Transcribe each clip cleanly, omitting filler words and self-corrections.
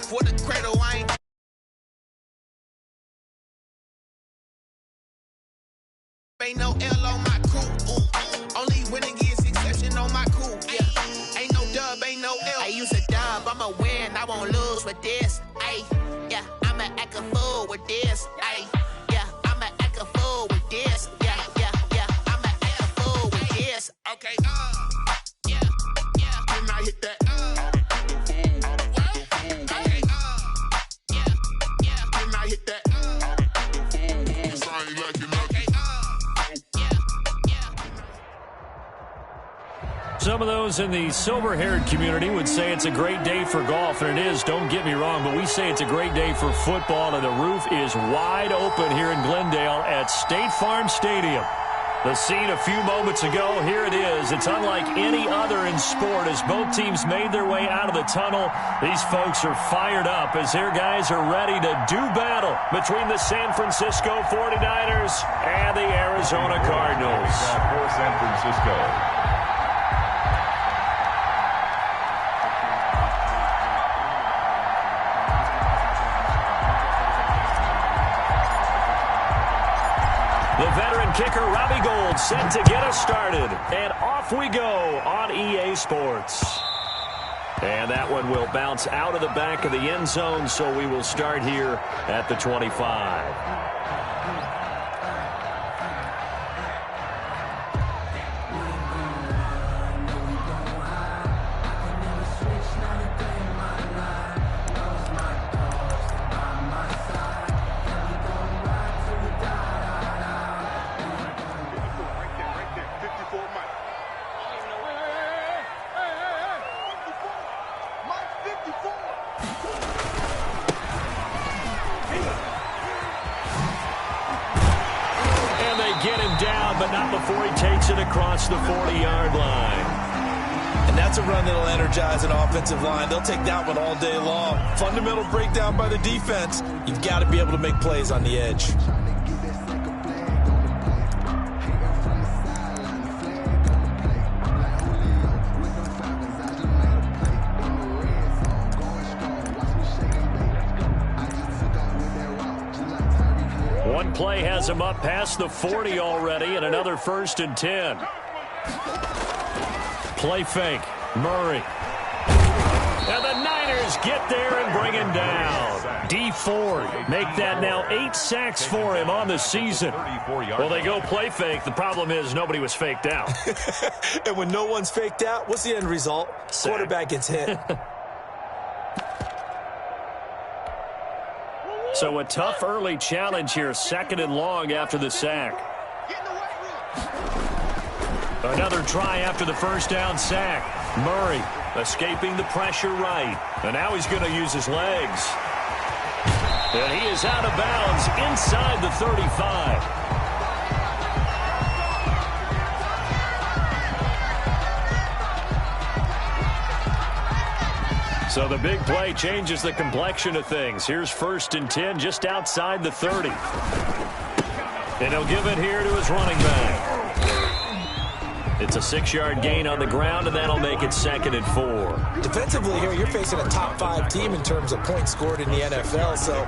for the cradle, I ain't no L on my crew. Only winning is exception on my crew. Yeah, ain't no dub, ain't no L. I use a dub, I'ma win, I won't lose with this. Ay, yeah, I'ma act a fool with this. Ay, yeah, I'ma act a fool with this. Yeah, yeah, yeah, I'ma act a fool with this. Okay, yeah, yeah, when I hit that. Some of those in the silver-haired community would say it's a great day for golf, and it is, don't get me wrong, but we say it's a great day for football, and the roof is wide open here in Glendale at State Farm Stadium. The scene a few moments ago, here it is. It's unlike any other in sport as both teams made their way out of the tunnel. These folks are fired up as their guys are ready to do battle between the San Francisco 49ers and the Arizona Cardinals. For San Francisco. The veteran kicker, Robbie Gould, set to get us started. And off we go on EA Sports. And that one will bounce out of the back of the end zone, so we will start here at the 25. Before he takes it across the 40-yard line. And that's a run that'll energize an offensive line. They'll take that one all day long. Fundamental breakdown by the defense. You've got to be able to make plays on the edge. One play has him up past the 40 already, and another 1st and 10. Play fake. Murray. And the Niners get there and bring him down. D Ford make that now 8 sacks for him on the season. Well, they go play fake. The problem is nobody was faked out. And when no one's faked out, what's the end result? Sack. Quarterback gets hit. So a tough early challenge here, 2nd and long after the sack. Another try after the first down sack. Murray escaping the pressure right. And now he's going to use his legs. And he is out of bounds inside the 35. So the big play changes the complexion of things. Here's 1st and 10 just outside the 30. And he'll give it here to his running back. It's a 6-yard gain on the ground, and that'll make it 2nd and 4. Defensively here, you're facing a top 5 team in terms of points scored in the NFL. So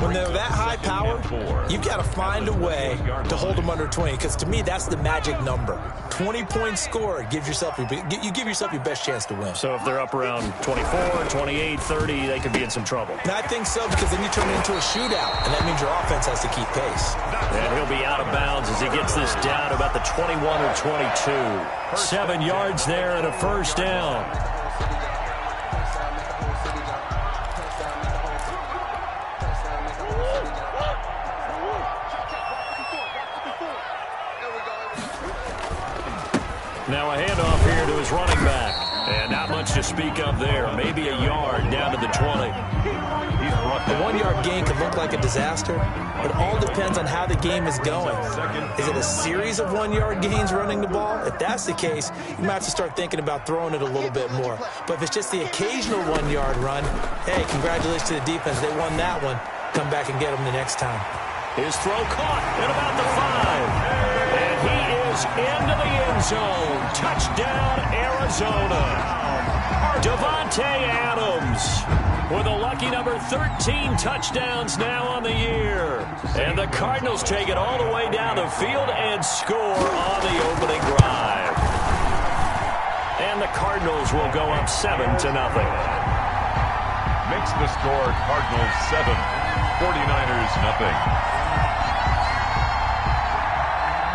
when they're that high power, you've got to find a way to hold them under 20. Because to me, that's the magic number. 20 points scored gives yourself you give yourself your best chance to win. So if they're up around 24, 28, 30, they could be in some trouble. And I think so, because then you turn it into a shootout, and that means your offense has to keep pace. And he'll be out of bounds as he gets this down to about the 21 or 22. 7 yards there and a 1st down. Now a handoff here to his running back. And not much to speak of there. Maybe a yard down to the 20. A 1-yard gain could look like a disaster, but it all depends on how the game is going. Is it a series of 1-yard gains running the ball? If that's the case, you might have to start thinking about throwing it a little bit more. But if it's just the occasional 1-yard run, hey, congratulations to the defense. They won that one. Come back and get them the next time. His throw caught at about the 5. And he is into the end zone. Touchdown, Arizona. Davante Adams with a lucky number 13 touchdowns now on the year. And the Cardinals take it all the way down the field and score on the opening drive. And the Cardinals will go up 7-0. Makes the score Cardinals 7, 49ers nothing.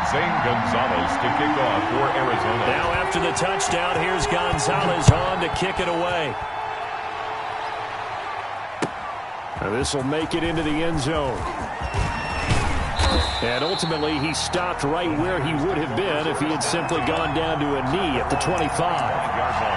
Zane Gonzalez to kick off for Arizona. Now after the touchdown, here's Gonzalez on to kick it away. This will make it into the end zone. And ultimately, he stopped right where he would have been if he had simply gone down to a knee at the 25.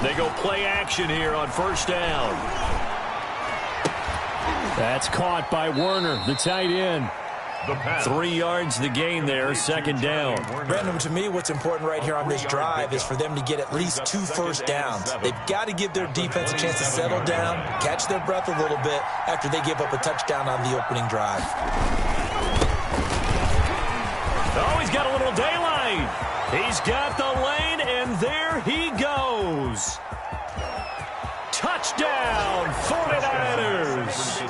They go play action here on first down. That's caught by Werner, the tight end. 3 yards the gain there, second down. Brandon, to me, what's important right here on this drive is for them to get at least 2 first downs. They've got to give their defense a chance to settle down, catch their breath a little bit after they give up a touchdown on the opening drive. Oh, he's got a little daylight. He's got the lane, and there he goes. Touchdown, 49ers.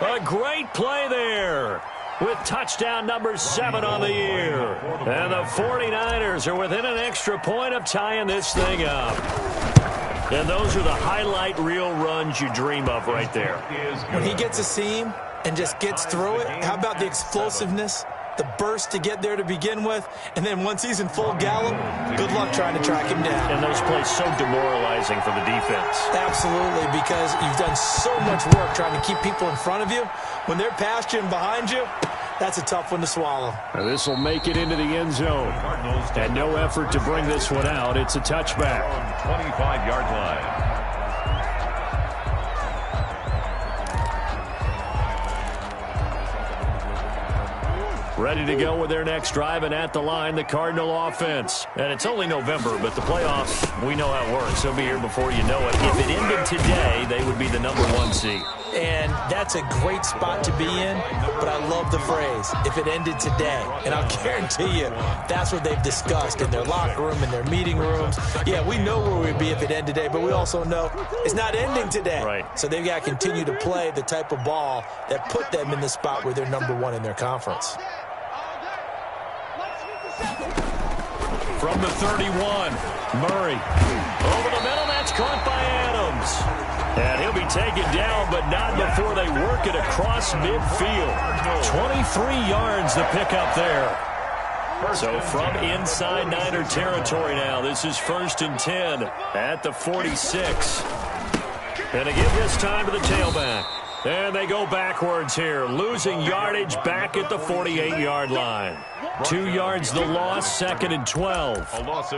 A great play there with touchdown number 7 on the year. And the 49ers are within an extra point of tying this thing up. And those are the highlight reel runs you dream of right there. When he gets a seam and just gets through it, how about the explosiveness? The burst to get there to begin with, and then once he's in full gallop, good luck trying to track him down. And those plays so demoralizing for the defense. Absolutely, because you've done so much work trying to keep people in front of you. When they're past you and behind you, that's a tough one to swallow. This will make it into the end zone. And no effort to bring this one out. It's a touchback. 25-yard line. Ready to go with their next drive, and at the line, the Cardinal offense. And it's only November, but the playoffs, we know how it works. They'll be here before you know it. If it ended today, they would be the number 1 seed. And that's a great spot to be in, but I love the phrase, if it ended today. And I'll guarantee you, that's what they've discussed in their locker room, in their meeting rooms. Yeah, we know where we'd be if it ended today, but we also know it's not ending today. Right. So they've got to continue to play the type of ball that put them in the spot where they're number 1 in their conference. From the 31, Murray. Over the middle, that's caught by Adams. And he'll be taken down, but not before they work it across midfield. 23 yards the pickup there. So from inside Niner territory now, this is 1st and 10 at the 46. And to give this time to the tailback. And they go backwards here, losing yardage back at the 48-yard line. 2 yards the loss, 2nd and 12.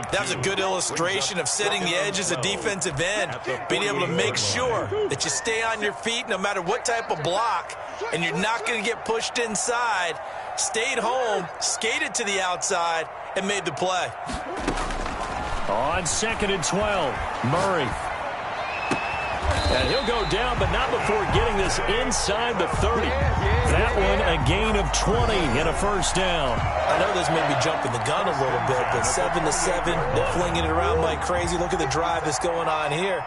That's a good illustration of setting the edge as a defensive end, being able to make sure that you stay on your feet no matter what type of block, and you're not going to get pushed inside. Stayed home, skated to the outside, and made the play. On 2nd and 12, Murray. And he'll go down, but not before getting this inside the 30. That one a gain of 20 and a first down. I know this may be jumping the gun a little bit, but 7-7, they're flinging it around like crazy. Look at the drive that's going on here.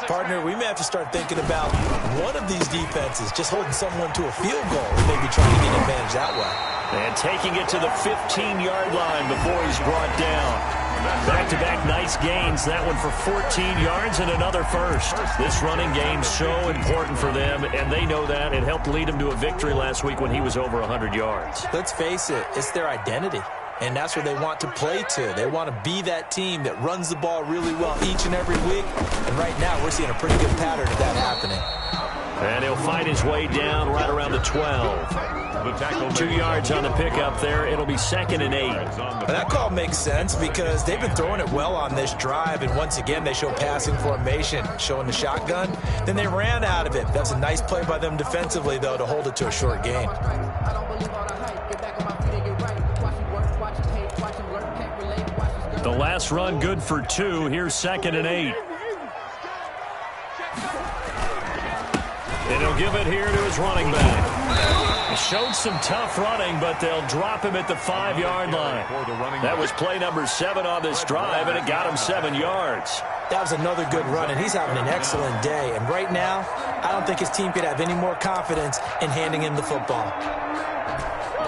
Partner, we may have to start thinking about one of these defenses just holding someone to a field goal and maybe trying to get an advantage that way. And taking it to the 15-yard line before he's brought down. Back-to-back nice gains. That one for 14 yards and another first. This running game so important for them, and they know that. It helped lead them to a victory last week when he was over 100 yards. Let's face it, it's their identity, and that's what they want to play to. They want to be that team that runs the ball really well each and every week, and right now we're seeing a pretty good pattern of that happening. And he'll fight his way down right around the 12. 2 yards on the pickup there. It'll be 2nd and 8. That call makes sense because they've been throwing it well on this drive, and once again they show passing formation, showing the shotgun. Then they ran out of it. That was a nice play by them defensively, though, to hold it to a short gain. The last run good for 2. Here's 2nd and 8. And he'll give it here to his running back. He showed some tough running, but they'll drop him at the 5-yard line. That was play number 7 on this drive, and it got him 7 yards. That was another good run, and he's having an excellent day. And right now, I don't think his team could have any more confidence in handing him the football.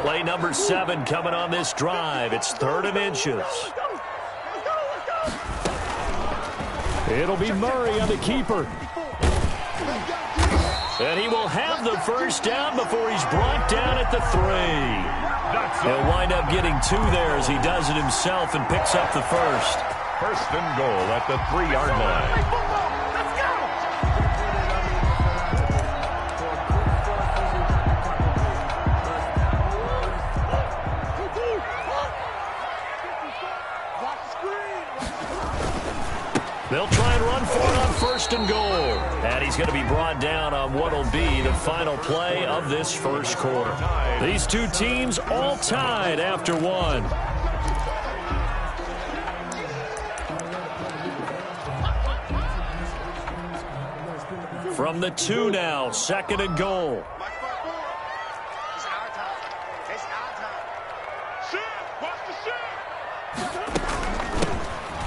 Play number 7 coming on this drive. It's 3rd and inches. It'll be Murray on the keeper. And he will have the first down before he's brought down at the 3. He'll wind up getting 2 there as he does it himself and picks up the first. 1st and goal at the 3-yard line. They'll try and run for it on 1st and goal. And he's going to be brought down on what will be the final play of this first quarter. These two teams all tied after 1. From the 2 now, 2nd and goal.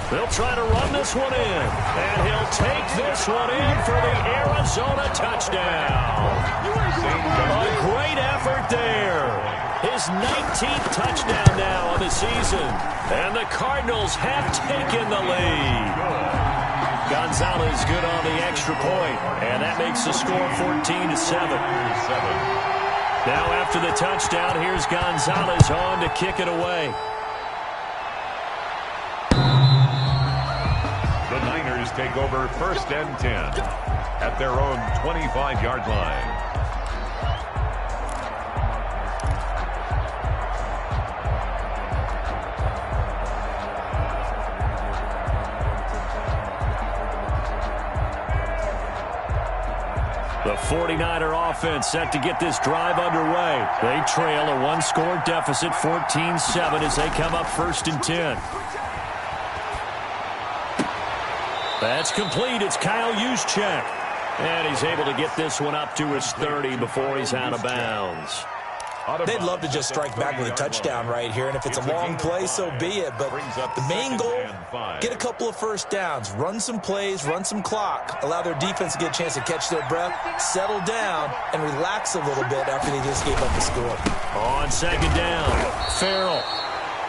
They'll try to run this one in, and he'll take this one in for the Arizona touchdown. A great effort there. His 19th touchdown now on the season, and the Cardinals have taken the lead. Gonzalez good on the extra point, and that makes the score 14-7. Now after the touchdown, here's Gonzalez on to kick it away. The Niners take over 1st and 10 at their own 25-yard line. The 49er offense set to get this drive underway. They trail a 1-score deficit, 14-7, as they come up 1st and 10. That's complete. It's Kyle Juszczyk. And he's able to get this one up to his 30 before he's out of bounds. They'd love to just strike back with a touchdown right here, and if it's a long play, so be it. But the main goal, get a couple of first downs, run some plays, run some clock, allow their defense to get a chance to catch their breath, settle down, and relax a little bit after they just gave up the score. On 2nd down, Farrell.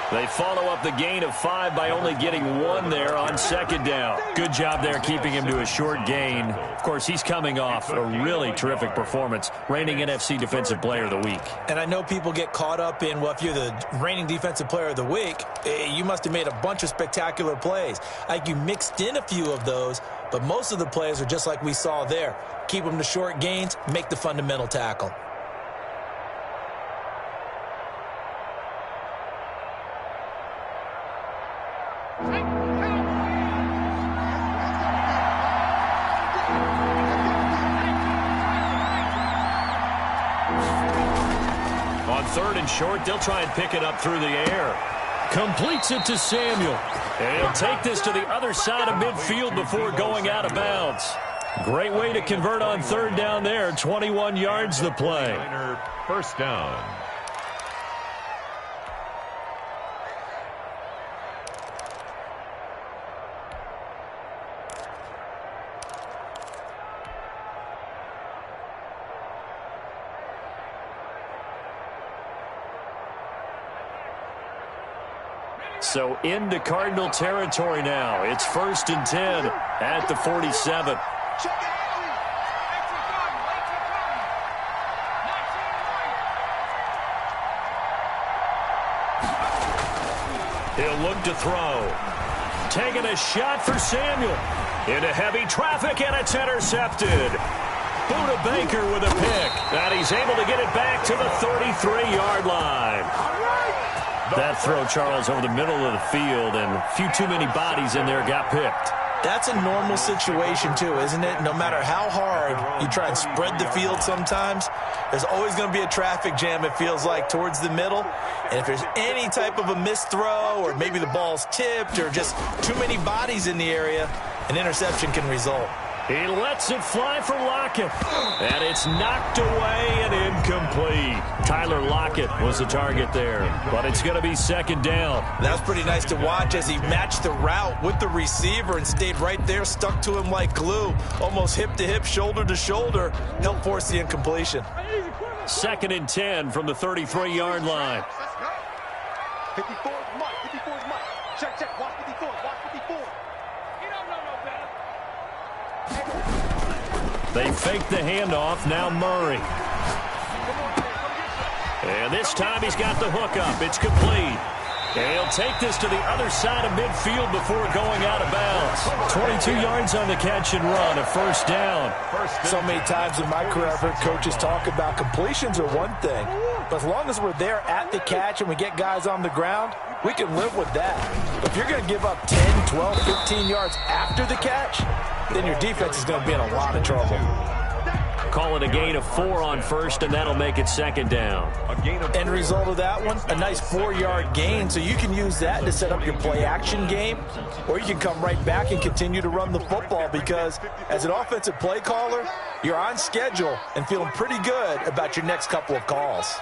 They follow up the gain of 5 by only getting 1 there on 2nd down. Good job there keeping him to a short gain. Of course, he's coming off a really terrific performance, reigning NFC Defensive Player of the Week. And I know people get caught up in, well, if you're the reigning Defensive Player of the Week, you must have made a bunch of spectacular plays. Like you mixed in a few of those, but most of the plays are just like we saw there. Keep them to short gains, make the fundamental tackle. On 3rd and short, they'll try and pick it up through the air. Completes it to Samuel. And he'll take this to the other side of midfield before going out of bounds. Great way to convert on 3rd down there. 21 yards the play. 1st down. So into Cardinal territory now. It's 1st and 10 at the 47. He'll look to throw. Taking a shot for Samuel. Into heavy traffic, and it's intercepted. Buda Baker with a pick. And he's able to get it back to the 33-yard line. That throw, Charles, over the middle of the field, and a few too many bodies in there got picked. That's a normal situation, too, isn't it? No matter how hard you try and spread the field sometimes, there's always going to be a traffic jam, it feels like, towards the middle. And if there's any type of a missed throw, or maybe the ball's tipped, or just too many bodies in the area, an interception can result. He lets it fly for Lockett, and it's knocked away and incomplete. Tyler Lockett was the target there, but it's going to be second down. That was pretty nice to watch as he matched the route with the receiver and stayed right there, stuck to him like glue, almost hip to hip, shoulder to shoulder, helped force the incompletion. 2nd and 10 from the 33-yard line. 54 is Mike. 54 is Mike. Check. Watch 54. Watch 54. He don't know no better. They fake the handoff. Now Murray. And this time he's got the hook up. It's complete. And he'll take this to the other side of midfield before going out of bounds. 22 yards on the catch and run, a first down. So many times in my career, I've heard coaches talk about completions are one thing, but as long as we're there at the catch and we get guys on the ground, we can live with that. But if you're going to give up 10, 12, 15 yards after the catch, then your defense is going to be in a lot of trouble. Call it a gain of 4 on first, and that'll make it second down. End result of that one, a nice 4-yard gain, so you can use that to set up your play-action game, or you can come right back and continue to run the football because as an offensive play caller, you're on schedule and feeling pretty good about your next couple of calls.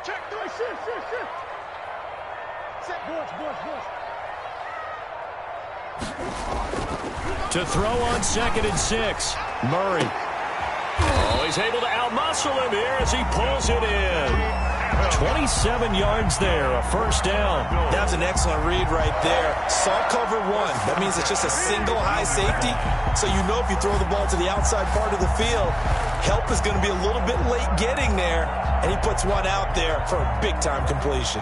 Check 3, shift. Set boards. To throw on 2nd and 6, Murray. Oh, he's able to outmuscle him here as he pulls it in. 27 yards there, a first down. That's an excellent read right there. Saw cover 1. That means it's just a single high safety. So you know if you throw the ball to the outside part of the field, help is going to be a little bit late getting there. And he puts one out there for a big-time completion.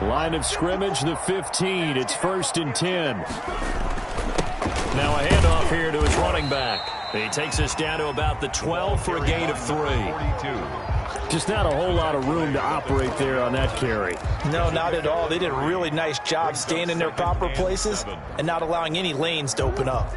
Line of scrimmage, the 15. It's 1st and 10. Now a handoff here to his running back. He takes us down to about the 12 for a gain of 3. Just not a whole lot of room to operate there on that carry. No, not at all. They did a really nice job staying in their proper places and not allowing any lanes to open up.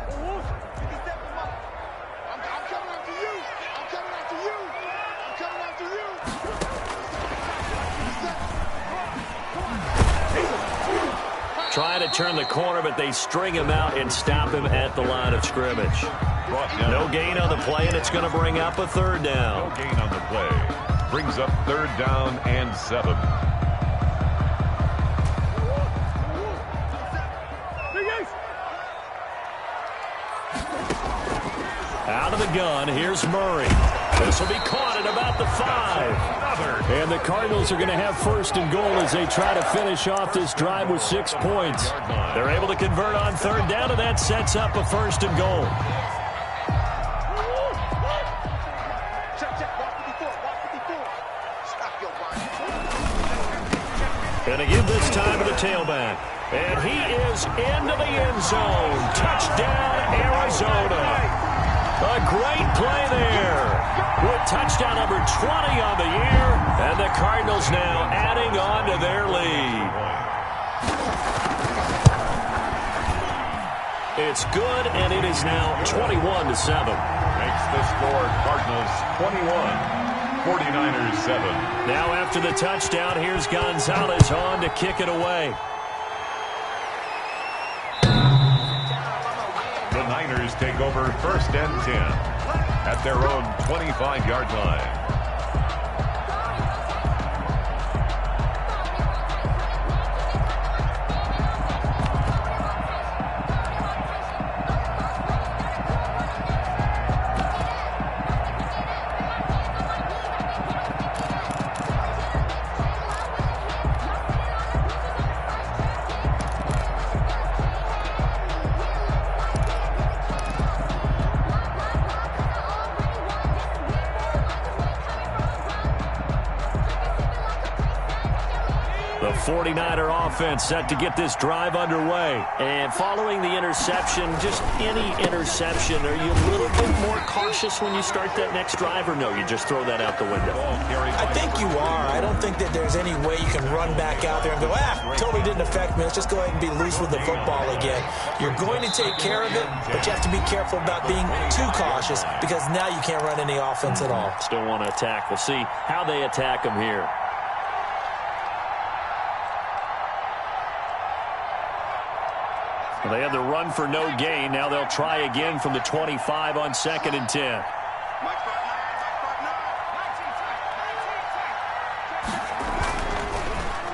Trying to turn the corner, but they string him out and stop him at the line of scrimmage. No gain on the play, and it's going to bring up a 3rd down. No gain on the play. Brings up 3rd down and 7. Out of the gun, here's Murray. This will be caught at about the 5. And the Cardinals are going to have 1st and goal as they try to finish off this drive with 6 points. They're able to convert on 3rd down, and that sets up a 1st and goal. And to give this time to the tailback. And he is into the end zone. Touchdown, Arizona. A great play there with touchdown number 20 on the year, and the Cardinals now adding on to their lead. It's good, and it is now 21-7. Makes the score Cardinals 21, 49ers 7. Now after the touchdown, here's Gonzalez on to kick it away. The Niners take over 1st and 10 at their own 25-yard line. 49er offense set to get this drive underway. And following the interception, just any interception, are you a little bit more cautious when you start that next drive, or no, you just throw that out the window? I think you are. I don't think that there's any way you can run back out there and go, totally didn't affect me. Let's just go ahead and be loose with the football again. You're going to take care of it, but you have to be careful about being too cautious because now you can't run any offense at all. Still want to attack. We'll see how they attack them here. They had the run for no gain. Now they'll try again from the 25 on 2nd and 10.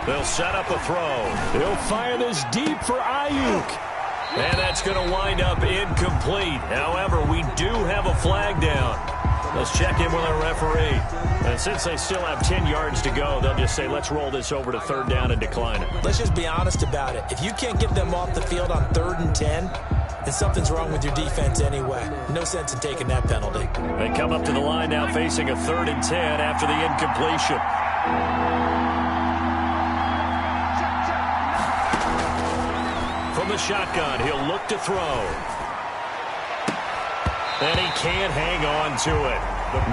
They'll set up a throw. They'll fire this deep for Ayuk. And that's going to wind up incomplete. However, we do have a flag down. Let's check in with our referee. And since they still have 10 yards to go, they'll just say, let's roll this over to 3rd down and decline it. Let's just be honest about it. If you can't get them off the field on 3rd and 10, then something's wrong with your defense anyway. No sense in taking that penalty. They come up to the line now facing a 3rd and 10 after the incompletion. From the shotgun, he'll look to throw. And he can't hang on to it.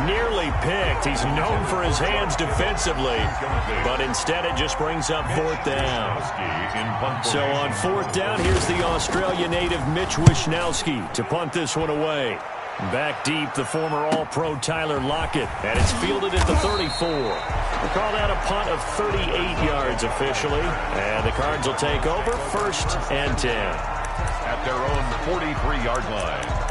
Nearly picked. He's known for his hands defensively, but instead it just brings up 4th down. So on 4th down, here's the Australia native Mitch Wishnowsky to punt this one away. Back deep, the former All-Pro Tyler Lockett, and it's fielded at the 34. We'll call that a punt of 38 yards officially, and the Cards will take over 1st and 10. At their own 43-yard line.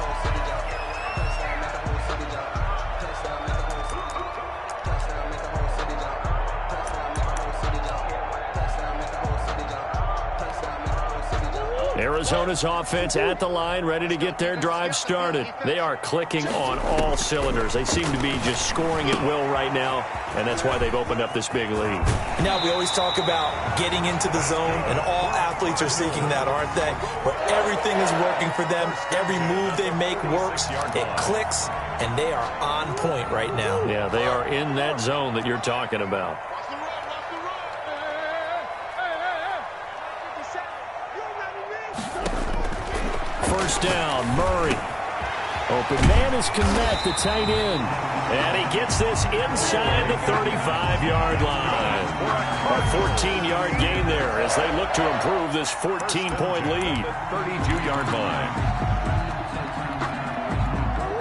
Arizona's offense at the line, ready to get their drive started. They are clicking on all cylinders. They seem to be just scoring at will right now, and that's why they've opened up this big lead. Now, we always talk about getting into the zone, and all athletes are seeking that, aren't they? Where everything is working for them. Every move they make works. It clicks, and they are on point right now. Yeah, they are in that zone that you're talking about. First down, Murray. Open man is Connect, the tight end. And he gets this inside the 35-yard line. A 14-yard gain there as they look to improve this 14-point lead. 32-yard line.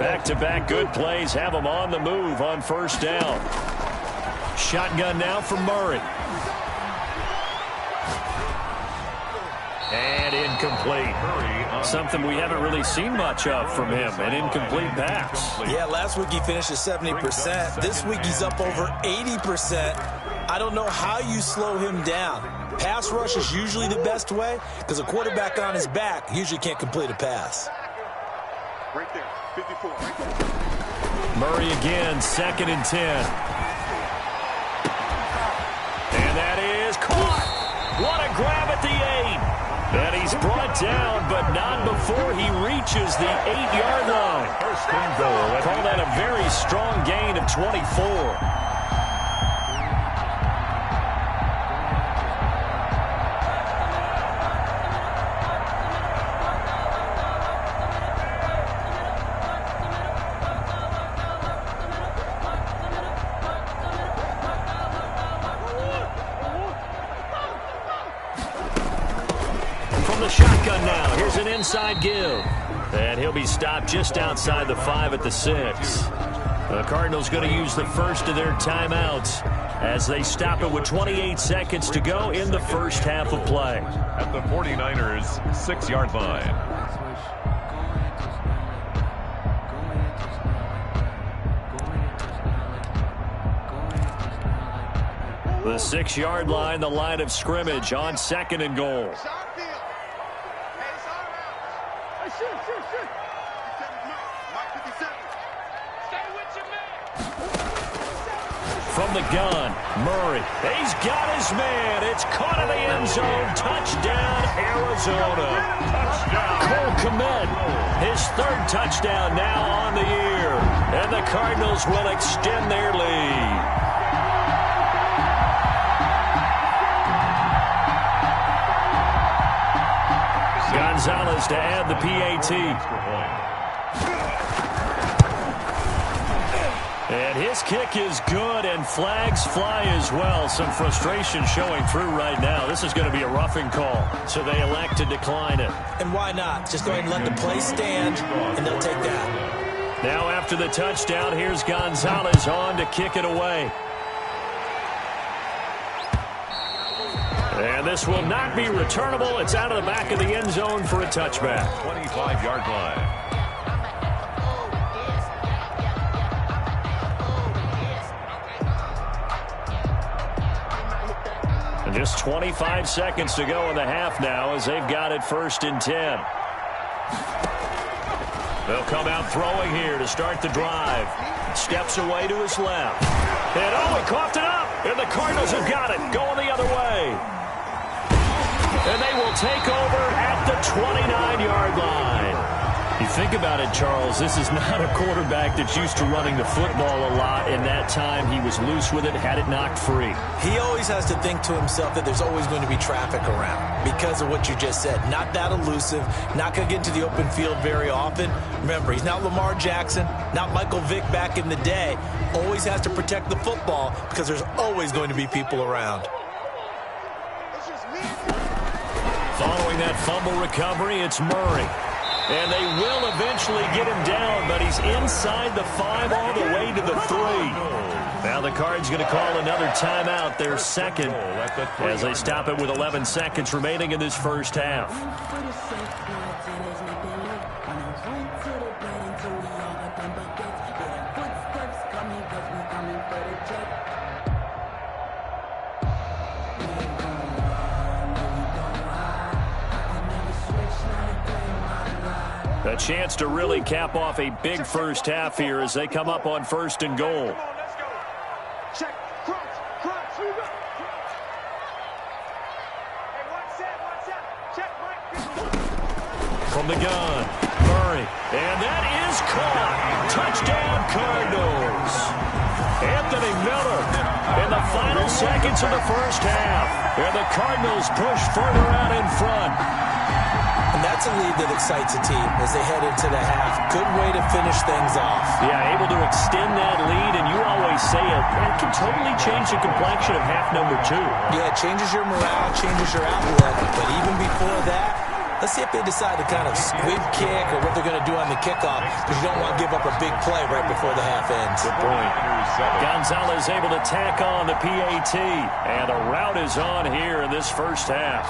Back-to-back good plays have them on the move on 1st down. Shotgun now for Murray. And incomplete. Something we haven't really seen much of from him, an incomplete pass. Yeah, last week he finished at 70%. This week he's up over 80%. I don't know how you slow him down. Pass rush is usually the best way because a quarterback on his back usually can't complete a pass. Right there, 54. Murray again, 2nd and 10. And that is caught. What a grab at the 8. And he's brought down, but not before he reaches the 8-yard line. First and goal. Call that a very strong gain of 24. Shotgun now. Here's an inside give. And he'll be stopped just outside the 5 at the 6. The Cardinals going to use the first of their timeouts as they stop it with 28 seconds to go in the first half of play. At the 49ers' 6-yard line. The 6-yard line, the line of scrimmage on 2nd and goal. From the gun, Murray. He's got his man. It's caught in the end zone. Touchdown, Arizona. Touchdown. Cole Kmet, his 3rd touchdown now on the year. And the Cardinals will extend their lead. Gonzalez to add the PAT. And his kick is good, and flags fly as well. Some frustration showing through right now. This is going to be a roughing call, so they elect to decline it. And why not? Just go ahead and let the play stand, and they'll take that. Now after the touchdown, here's Gonzalez on to kick it away. And this will not be returnable. It's out of the back of the end zone for a touchback. 25-yard line. And just 25 seconds to go in the half now as they've got it 1st and 10. They'll come out throwing here to start the drive. Steps away to his left. And oh, he coughed it up. And the Cardinals have got it. Going the other way. And they will take over at the 29-yard line. You think about it, Charles, this is not a quarterback that's used to running the football a lot. In that time, he was loose with it, had it knocked free. He always has to think to himself that there's always going to be traffic around because of what you just said. Not that elusive, not going to get into the open field very often. Remember, he's not Lamar Jackson, not Michael Vick back in the day. Always has to protect the football because there's always going to be people around. Following that fumble recovery, it's Murray. And they will eventually get him down, but he's inside the 5 all the way to the 3. Now the Cards going to call another timeout, their second, as they stop it with 11 seconds remaining in this first half. A chance to really cap off a big first half here as they come up on 1st and goal. Come on, let's go. Check. Crunch. Hey, one set. Check, Mike. From the gun, Murray. And that is caught. Touchdown, Cardinals. Anthony Miller in the final seconds of the first half. And the Cardinals push further out in front. And that's a lead that excites a team as they head into the half. Good way to finish things off. Yeah, able to extend that lead, and you always say it can totally change the complexion of half number 2. Yeah, it changes your morale, changes your outlook. But even before that, let's see if they decide to kind of squib kick or what they're going to do on the kickoff, because you don't want to give up a big play right before the half ends. Good point. Gonzalez able to tack on the PAT, and the route is on here in this first half.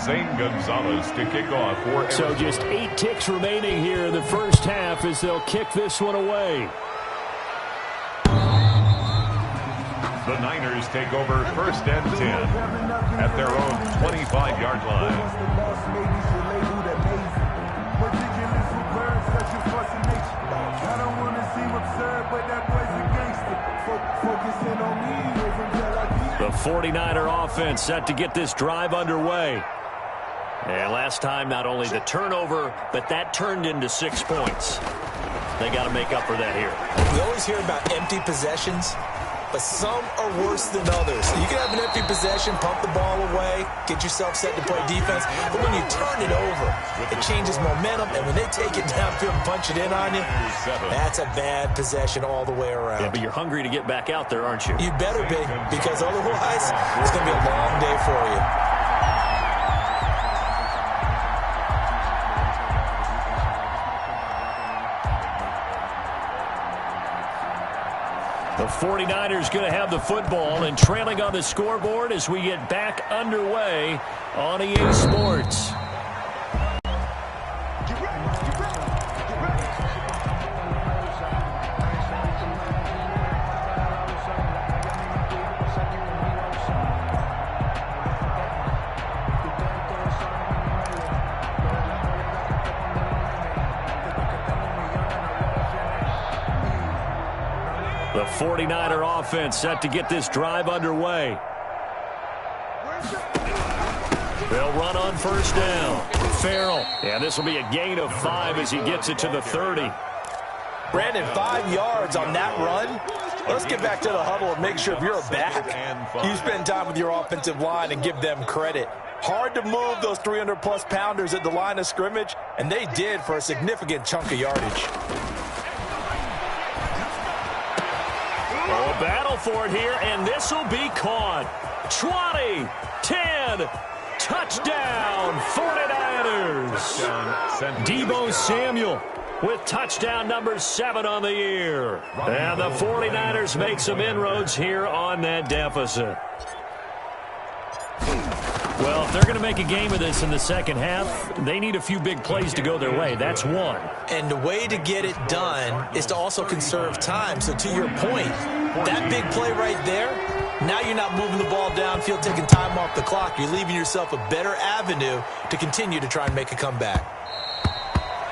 Zane Gonzalez to kick off for Arizona. So just 8 ticks remaining here in the first half as they'll kick this one away. The Niners take over 1st and 10 at their own 25-yard line. The 49er offense set to get this drive underway. And last time, not only the turnover, but that turned into 6 points. They got to make up for that here. We always hear about empty possessions, but some are worse than others. You can have an empty possession, pump the ball away, get yourself set to play defense, but when you turn it over, it changes momentum, and when they take it downfield and punch it in on you, that's a bad possession all the way around. Yeah, but you're hungry to get back out there, aren't you? You better be, because otherwise, it's going to be a long day for you. The 49ers going to have the football and trailing on the scoreboard as we get back underway on EA Sports. The 49er offense set to get this drive underway. They'll run on 1st down. Farrell. And this will be a gain of 5 as he gets it to the 30. Brandon, 5 yards on that run. Let's get back to the huddle and make sure if you're a back, you spend time with your offensive line and give them credit. Hard to move those 300-plus pounders at the line of scrimmage, and they did for a significant chunk of yardage. A battle for it here, and this will be caught. 20, 10, touchdown, 49ers. Deebo Samuel with touchdown number 7 on the year. And the 49ers make some inroads here on that deficit. Well, if they're going to make a game of this in the second half, they need a few big plays to go their way. That's one. And the way to get it done is to also conserve time. So to your point, that big play right there, now you're not moving the ball downfield, taking time off the clock. You're leaving yourself a better avenue to continue to try and make a comeback.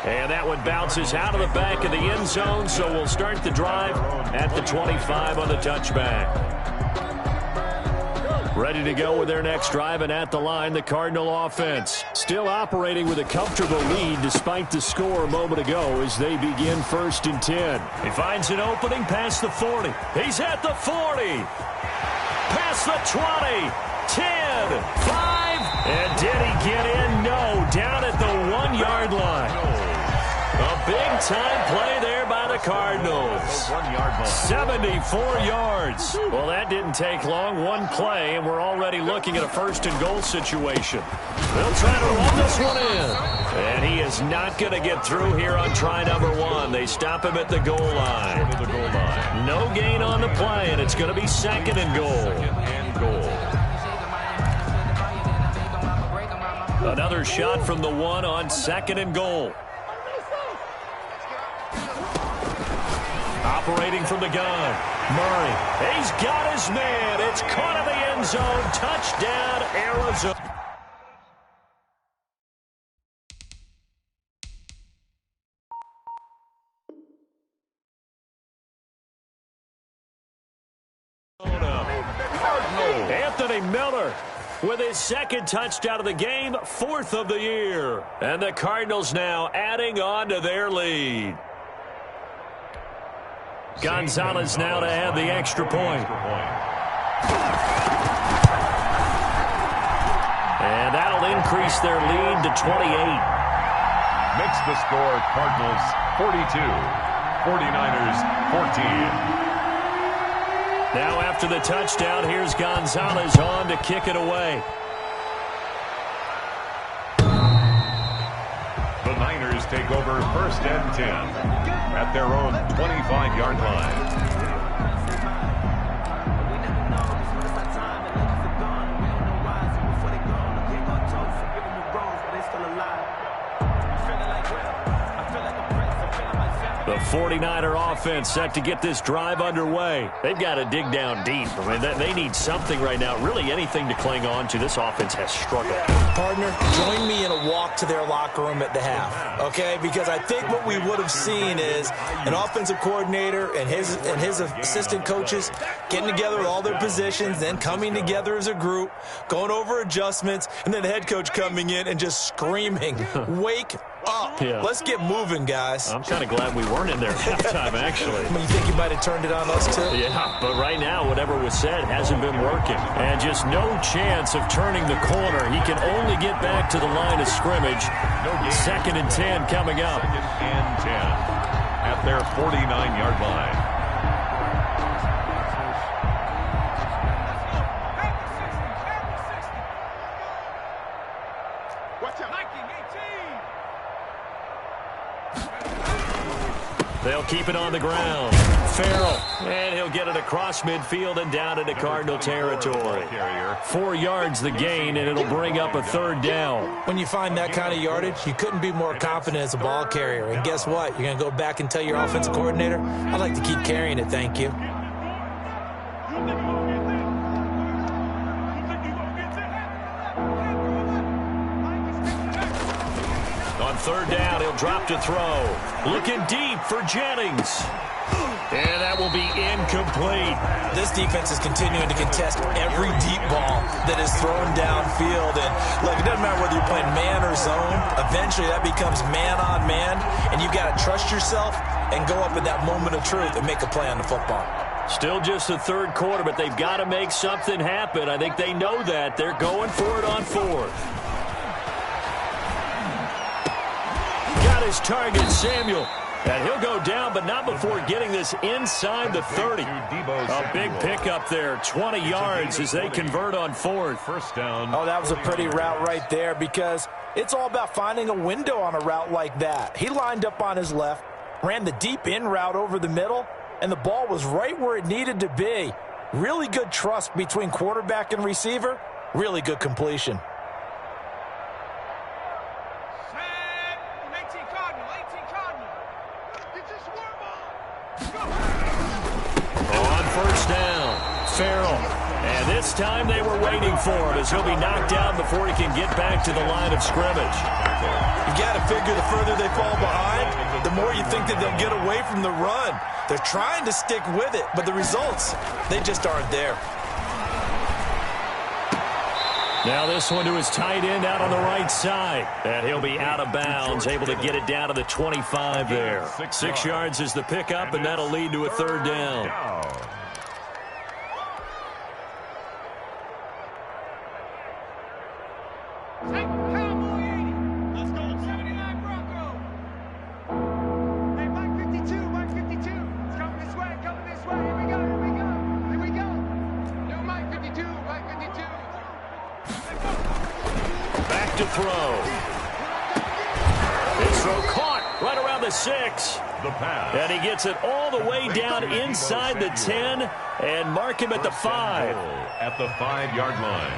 And that one bounces out of the back of the end zone, so we'll start the drive at the 25 on the touchback. Ready to go with their next drive, and at the line, the Cardinal offense. Still operating with a comfortable lead despite the score a moment ago as they begin 1st and 10. He finds an opening past the 40. He's at the 40. Past the 20. 10. 5. And did he get in? No. Down at the 1-yard line. A big-time play there by the Cardinals. 74 yards. Well, that didn't take long. One play, and we're already looking at a 1st and goal situation. They'll try to run this one in. And he is not going to get through here on try number 1. They stop him at the goal line. No gain on the play, and it's going to be 2nd and goal. Another shot from the 1 on 2nd and goal. Operating from the gun, Murray. He's got his man. It's caught in the end zone. Touchdown, Arizona. Anthony Miller with his 2nd touchdown of the game, 4th of the year. And the Cardinals now adding on to their lead. Gonzalez now to add the extra point. And that'll increase their lead to 28. Makes the score Cardinals 42, 49ers 14. Now after the touchdown, here's Gonzalez on to kick it away. The Niners take over 1st and 10 at their own 25-yard line. The 49er offense set to get this drive underway. They've got to dig down deep. I mean, they need something right now, really anything to cling on to. This offense has struggled. Partner, join me in a walk to their locker room at the half, okay? Because I think what we would have seen is an offensive coordinator and his assistant coaches getting together with all their positions, then coming together as a group, going over adjustments, and then the head coach coming in and just screaming, wake up. Yeah. Let's get moving, guys. I'm kind of glad we weren't in there at halftime, actually. I mean, you think you might have turned it on us, too? Yeah, but right now, whatever was said hasn't been working. And just no chance of turning the corner. He can only get back to the line of scrimmage. 2nd and 10 coming up. 2nd and 10 at their 49-yard line. They'll keep it on the ground. Farrell, and he'll get it across midfield and down into Cardinal territory. 4 yards the gain, and it'll bring up a 3rd down. When you find that kind of yardage, you couldn't be more confident as a ball carrier. And guess what? You're going to go back and tell your offensive coordinator, I'd like to keep carrying it, thank you. On 3rd down, he'll drop to throw. Looking deep for Jennings. And that will be incomplete. This defense is continuing to contest every deep ball that is thrown downfield. And look, it doesn't matter whether you're playing man or zone. Eventually, that becomes man on man. And you've got to trust yourself and go up at that moment of truth and make a play on the football. Still just the third quarter, but they've got to make something happen. I think they know that. They're going for it on fourth. Got his target, Samuel. And he'll go down, but not before getting this inside the 30. A big pickup there, 20 yards as they convert on fourth. First down. Oh, that was a pretty route right there because it's all about finding a window on a route like that. He lined up on his left, ran the deep in route over the middle, and the ball was right where it needed to be. Really good trust between quarterback and receiver. Really good completion. First down, Farrell. And this time they were waiting for him as he'll be knocked down before he can get back to the line of scrimmage. You got to figure the further they fall behind, the more you think that they'll get away from the run. They're trying to stick with it, but the results, they just aren't there. Now this one to his tight end out on the right side. And he'll be out of bounds, able to get it down to the 25 there. 6 yards is the pickup, and that'll lead to a third down. Let's go, 79 Bronco. Hey, Mike 52, Mike 52. It's coming this way, Here we go. New Mike 52, Mike 52. Back to throw. His throw caught right around the 6. The pass. And he gets it all the way down inside the 10 and mark him at the 5. At the 5-yard line.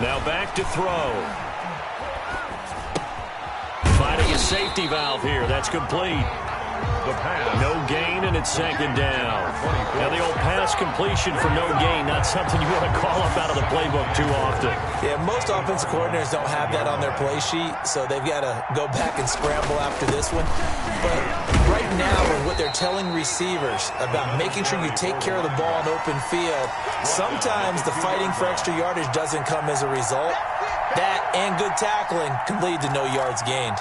Now back to throw. Finding a safety valve here. That's complete. The pass. No gain, and it's second down. Now the old pass completion for no gain, not something you want to call up out of the playbook too often. Yeah, most offensive coordinators don't have that on their play sheet, so they've got to go back and scramble after this one. But right now, with what they're telling receivers about making sure you take care of the ball in open field, sometimes the fighting for extra yardage doesn't come as a result. That and good tackling can lead to no yards gained.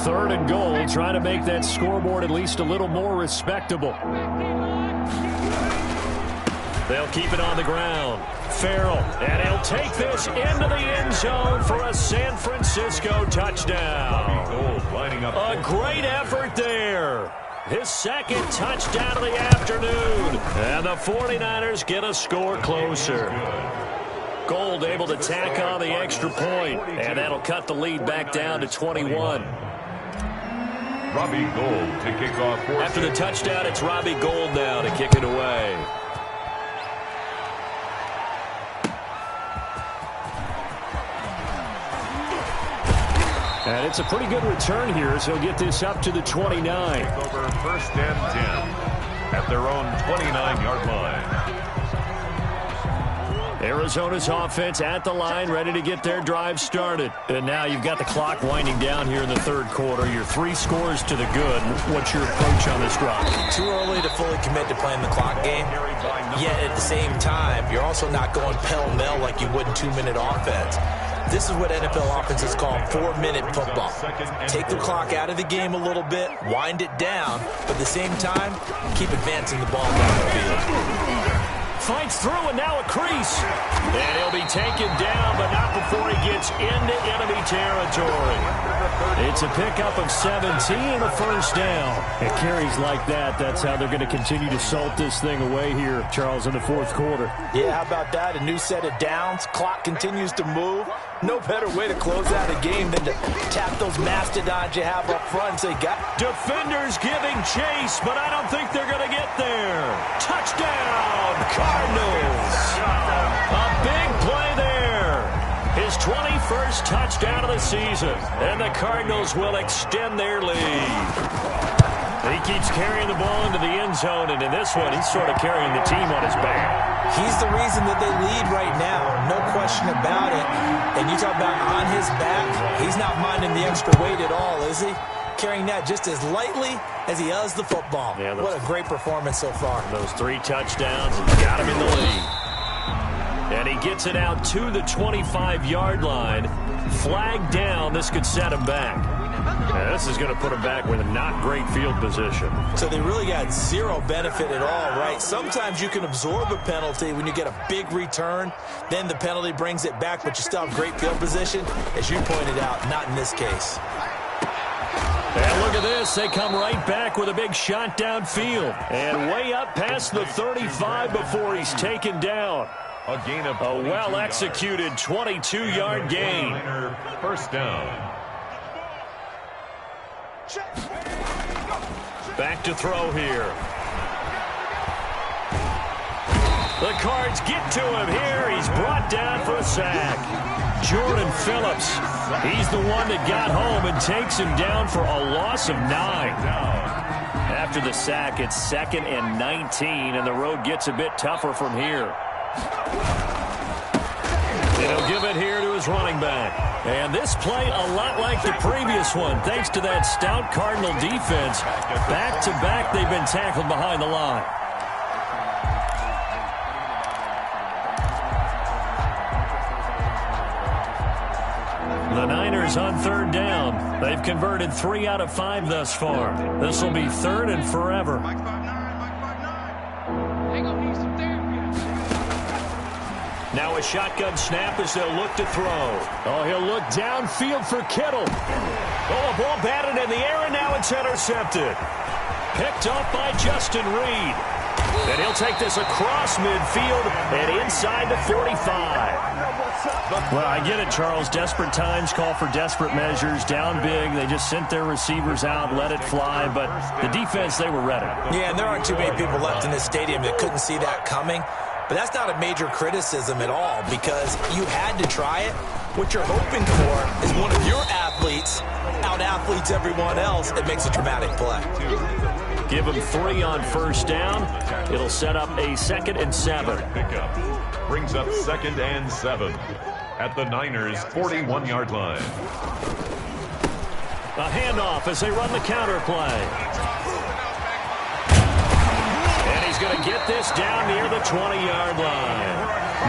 Third and goal, trying to make that scoreboard at least a little more respectable. They'll keep it on the ground. Farrell, and he'll take this into the end zone for a San Francisco touchdown. A great effort there. His second touchdown of the afternoon. And the 49ers get a score closer. Gold able to tack on the extra point, and that'll cut the lead back down to 21. Robbie Gould to kick off. After the touchdown, it's Robbie Gould now to kick it away. And it's a pretty good return here as he'll get this up to the 29. Over first and 10 at their own 29-yard line. Arizona's offense at the line, ready to get their drive started. And now you've got the clock winding down here in the third quarter. You're 3 scores to the good. What's your approach on this drive? Too early to fully commit to playing the clock game. Yet at the same time, you're also not going pell-mell like you would in 2-minute offense. This is what NFL offenses call 4-minute football. Take the clock out of the game a little bit, wind it down, but at the same time, keep advancing the ball down the field. Fights through, and now a crease. And he'll be taken down, but not before he gets into enemy territory. It's a pickup of 17 and a first down. It carries like that. That's how they're going to continue to salt this thing away here, Charles, in the fourth quarter. Yeah, how about that? A new set of downs. Clock continues to move. No better way to close out a game than to tap those mastodons you have up front and say, defenders giving chase, but I don't think they're going to get there. Touchdown, Cardinals. A big play there. His 21st touchdown of the season, and the Cardinals will extend their lead. He keeps carrying the ball into the end zone, and in this one, he's sort of carrying the team on his back. He's the reason that they lead right now, no question about it. And you talk about on his back, he's not minding the extra weight at all, is he? carrying that just as lightly as he does the football. Yeah, what a great performance so far. Those 3 touchdowns have got him in the lead. And he gets it out to the 25-yard line. Flag down. This could set him back. Yeah, this is going to put him back with a not great field position. So they really got zero benefit at all, right? Sometimes you can absorb a penalty when you get a big return. Then the penalty brings it back, but you still have great field position. As you pointed out, not in this case. And look at this. They come right back with a big shot downfield. And way up past the 35 before he's taken down. A gain of a well-executed 22-yard gain. First down. Back to throw here. The Cards get to him here. He's brought down for a sack. Jordan Phillips, he's the one that got home and takes him down for a loss of 9. After the sack, it's 2nd and 19, and the road gets a bit tougher from here. And he'll give it here to his running back. And this play a lot like the previous one, thanks to that stout Cardinal defense. Back-to-back, they've been tackled behind the line. The Niners on 3rd down. They've converted 3 out of 5 thus far. This will be 3rd and forever. Now a shotgun snap as they'll look to throw. Oh, he'll look downfield for Kittle. Oh, a ball batted in the air, and now it's intercepted. Picked up by Justin Reed. And he'll take this across midfield and inside the 45. Well, I get it, Charles. Desperate times call for desperate measures. Down big, they just sent their receivers out, let it fly. But the defense, they were ready. Yeah, and there aren't too many people left in this stadium that couldn't see that coming. But that's not a major criticism at all because you had to try it. What you're hoping for is one of your athletes out-athletes everyone else and makes a dramatic play. Give him 3 on 1st down. It'll set up a 2nd and 7. Pickup brings up 2nd and 7 at the Niners' 41-yard line. A handoff as they run the counter play. And he's going to get this down near the 20-yard line.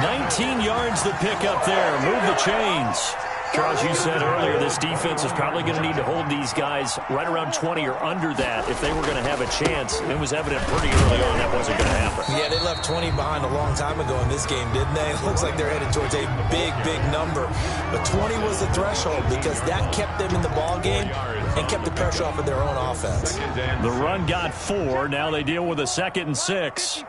19 yards the pickup there. Move the chains. Charles, you said earlier this defense is probably going to need to hold these guys right around 20 or under that if they were going to have a chance. It was evident pretty early on that wasn't going to happen. Yeah, they left 20 behind a long time ago in this game, didn't they? It looks like they're headed towards a big, big number. But 20 was the threshold because that kept them in the ball game and kept the pressure off of their own offense. The run got 4. Now they deal with a 2nd and 6.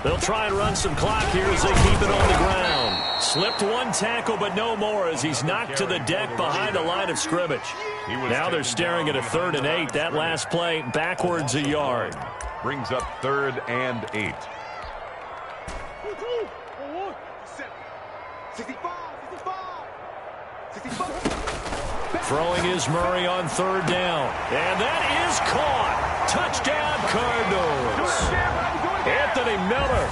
They'll try and run some clock here as they keep it on the ground. Slipped one tackle, but no more as he's knocked to the deck behind the line of scrimmage. Now they're staring at a 3rd and 8. That last play backwards a yard. Brings up 3rd and 8. Throwing is Murray on 3rd down. And that is caught. Touchdown, Cardinals. Anthony Miller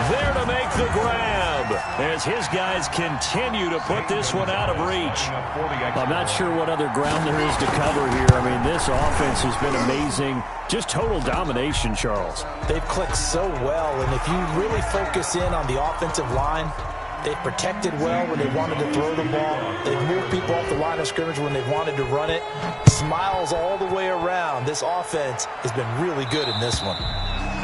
there to make the grab as his guys continue to put this one out of reach. I'm not sure what other ground there is to cover here. I mean, this offense has been amazing. Just total domination, Charles. They've clicked so well, and if you really focus in on the offensive line, they've protected well when they wanted to throw the ball. They've moved people off the line of scrimmage when they've wanted to run it. Smiles all the way around. This offense has been really good in this one.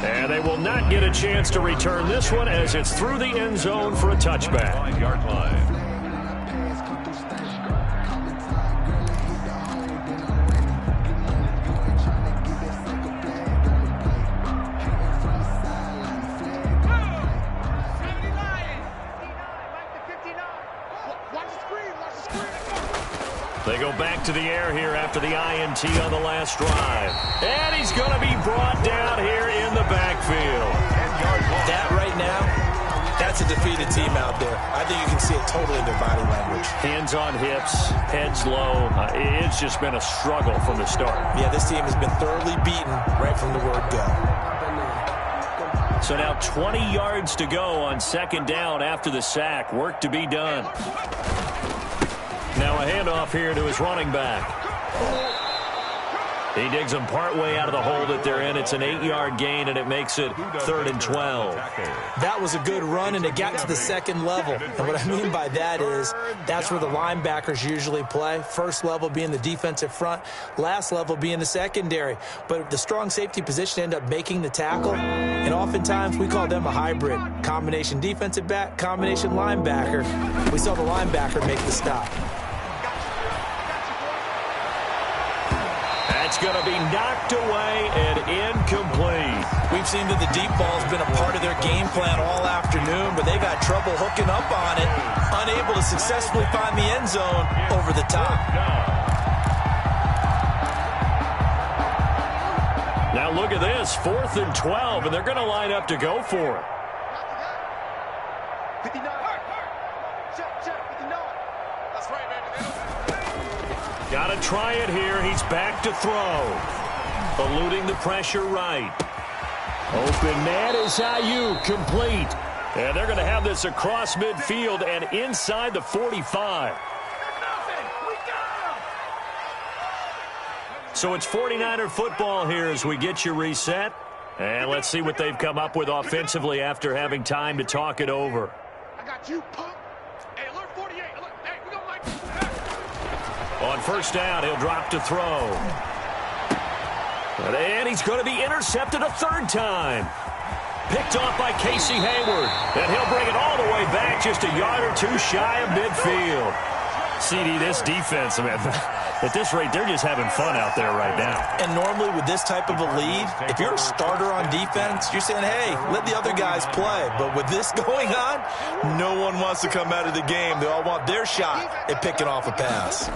And they will not get a chance to return this one as it's through the end zone for a touchback. 5-yard line. They go back to the air here after the INT on the last drive. And he's going to be brought down here in the backfield. That right now, that's a defeated team out there. I think you can see it totally in their body language. Hands on hips, heads low. It's just been a struggle from the start. Yeah, this team has been thoroughly beaten right from the word go. So now 20 yards to go on 2nd down after the sack. Work to be done. Now a handoff here to his running back. He digs them partway out of the hole that they're in. It's an 8-yard gain, and it makes it 3rd and 12. That was a good run, and it got to the second level. And what I mean by that is that's where the linebackers usually play. First level being the defensive front, last level being the secondary. But the strong safety position ended up making the tackle, and oftentimes we call them a hybrid. Combination defensive back, combination linebacker. We saw the linebacker make the stop. It's going to be knocked away and incomplete. We've seen that the deep ball's been a part of their game plan all afternoon, but they've had trouble hooking up on it, unable to successfully find the end zone over the top. Now look at this, 4th and 12, and they're going to line up to go for it. 59. Check, 59. That's right, baby. Got to try it here. He's back to throw. Eluding the pressure right. Open man is Ayuk, complete. And they're going to have this across midfield and inside the 45. So it's 49er football here as we get you reset. And let's see what they've come up with offensively after having time to talk it over. I got you, punk. Hey, alert 48. Alert. Hey, we got Mike. On first down, he'll drop to throw. And he's going to be intercepted a 3rd time. Picked off by Casey Hayward. And he'll bring it all the way back just a yard or 2 shy of midfield. CD, this defense, man, at this rate, they're just having fun out there right now. And normally with this type of a lead, if you're a starter on defense, you're saying, hey, let the other guys play. But with this going on, no one wants to come out of the game. They all want their shot at picking off a pass.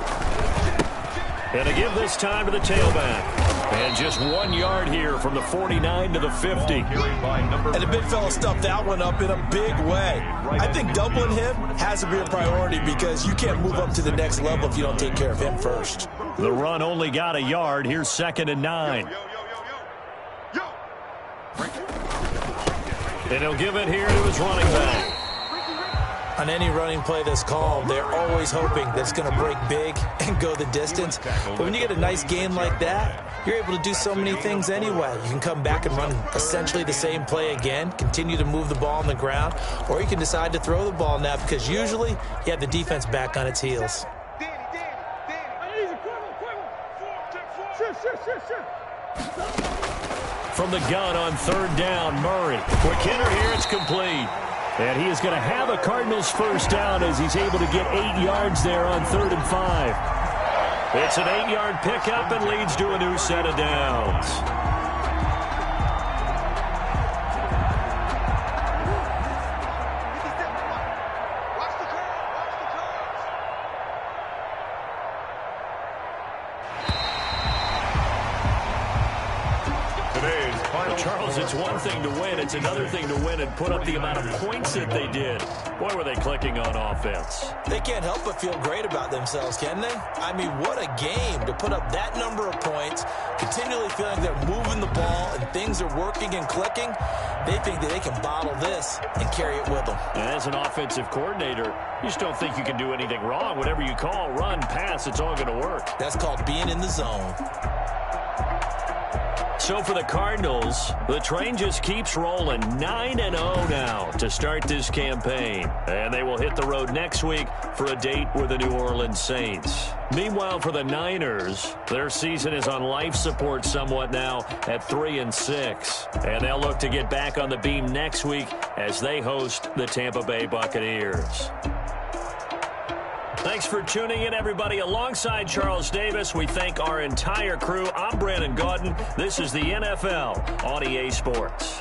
And to give this time to the tailback. And just 1 yard here from the 49 to the 50. And the big fella stuffed that one up in a big way. I think doubling him has to be a priority because you can't move up to the next level if you don't take care of him first. The run only got a yard. Here's 2nd and 9. And he'll give it here to his running back. On any running play that's called, they're always hoping that it's going to break big and go the distance. But when you get a nice game like that, you're able to do so many things anyway. You can come back and run essentially the same play again, continue to move the ball on the ground, or you can decide to throw the ball now because usually you have the defense back on its heels. From the gun on 3rd down, Murray. Quick hitter here, it's complete. And he is going to have a Cardinals first down as he's able to get 8 yards there on 3rd and 5. It's an 8-yard pickup and leads to a new set of downs. Charles, it's one thing to win. It's another thing to win and put up the amount of points that they did. Boy, were they clicking on offense. They can't help but feel great about themselves, can they? I mean, what a game to put up that number of points, continually feeling they're moving the ball and things are working and clicking. They think that they can bottle this and carry it with them. And as an offensive coordinator, you just don't think you can do anything wrong. Whatever you call, run, pass, it's all going to work. That's called being in the zone. So for the Cardinals, the train just keeps rolling 9-0 now to start this campaign. And they will hit the road next week for a date with the New Orleans Saints. Meanwhile, for the Niners, their season is on life support somewhat now at 3-6. And they'll look to get back on the beam next week as they host the Tampa Bay Buccaneers. Thanks for tuning in, everybody. Alongside Charles Davis, we thank our entire crew. I'm Brandon Gaudin. This is the NFL on EA Sports.